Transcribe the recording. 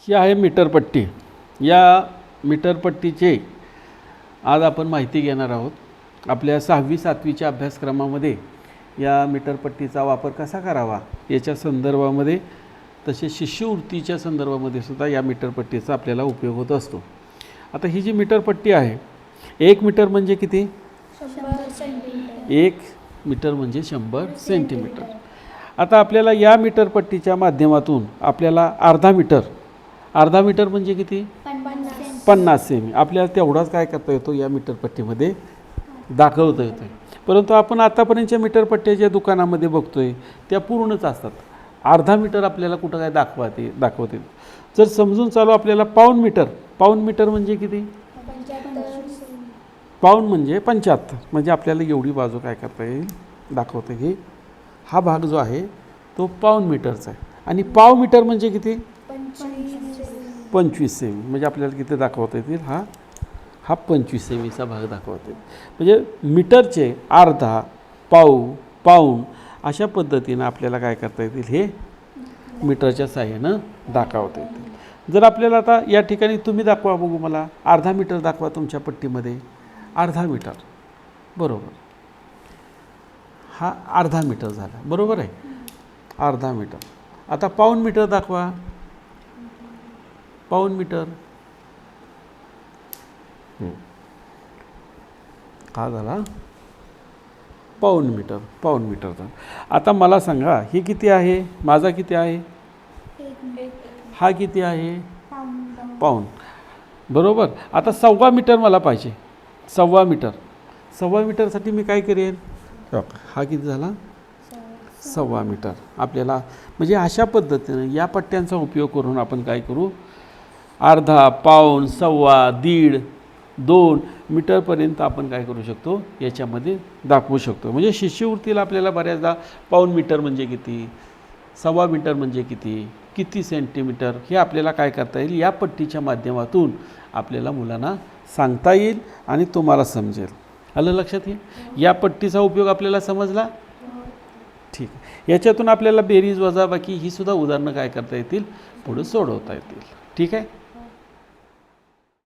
ही आहे मीटरपट्टी. या मीटरपट्टीचे आज आपण माहिती घेणार आहोत. आपल्या 6वी-7वीच्या अभ्यासक्रमामध्ये या मीटरपट्टीचा वापर कसा करावा याच्या संदर्भामध्ये, तसे शिष्यवृत्तीच्या संदर्भामध्ये सुद्धा या मीटरपट्टीचा आपल्याला उपयोग होत असतो. आता ही जी मीटरपट्टी आहे, 1 मीटर म्हणजे किती? 1 मीटर म्हणजे 100 सेंटीमीटर. आता आपल्याला या मीटरपट्टीच्या माध्यमातून आपल्याला अर्धा मीटर म्हणजे किती? 50 सेमी आपल्याला तेवढाच काय करता येतो, या मीटरपट्टीमध्ये दाखवता येतो. परंतु आपण आतापर्यंतच्या मीटरपट्ट्याच्या दुकानामध्ये बघतोय त्या पूर्णच असतात. अर्धा मीटर आपल्याला कुठं काय दाखवते. जर समजून चालू आपल्याला पाऊण मीटर म्हणजे किती? पाऊण म्हणजे 75. म्हणजे आपल्याला एवढी बाजू काय करता येईल, दाखवता येईल. हा भाग जो आहे तो पाऊण मीटरचा आहे. आणि पाव मीटर म्हणजे किती? 25 सेमी. म्हणजे आपल्याला किती दाखवता येतील? हा 25 सेमीचा भाग दाखवता येईल. म्हणजे मीटरचे अर्धा, पाऊण अशा पद्धतीनं आपल्याला काय करता येतील, हे मीटरच्या साहाय्यानं दाखवता येतील. जर आपल्याला आता या ठिकाणी तुम्ही दाखवा, बघू मला अर्धा मीटर दाखवा तुमच्या पट्टीमध्ये. अर्धा मीटर बरोबर, हा अर्धा मीटर झाला, बरोबर आहे, अर्धा मीटर. आता पाऊण मीटर दाखवा. पाऊण मीटर हा झाला पाऊण मीटरचा. आता मला सांगा हे किती आहे, माझा किती आहे, हा किती आहे, पाऊण, बरोबर. आता 1.25 मीटर मला पाहिजे. 1.25 मीटरसाठी मी काय करेन, हा किती झाला, 1.25 मीटर. आपल्याला म्हणजे अशा पद्धतीनं या पट्ट्यांचा उपयोग करून आपण काय करू, अर्धा, पाऊण, 1.25, 1.5, 2 मीटरपर्यंत आपण काय करू शकतो, याच्यामध्ये दाखवू शकतो. म्हणजे शिष्यवृत्तीला आपल्याला बऱ्याचदा पाऊण मीटर म्हणजे किती, 1.25 मीटर म्हणजे किती सेंटीमीटर, हे आपल्याला काय करता येईल, या पट्टीच्या माध्यमातून आपल्याला मुलांना सांगता येईल आणि तुम्हाला समजेल. आलं लक्षात? येईल या पट्टीचा उपयोग आपल्याला समजला? ठीक. याच्यातून आपल्याला बेरीज वजाबाकी ही सुद्धा उदाहरणं काय करता येतील, पुढे सोडवता येतील. ठीक आहे.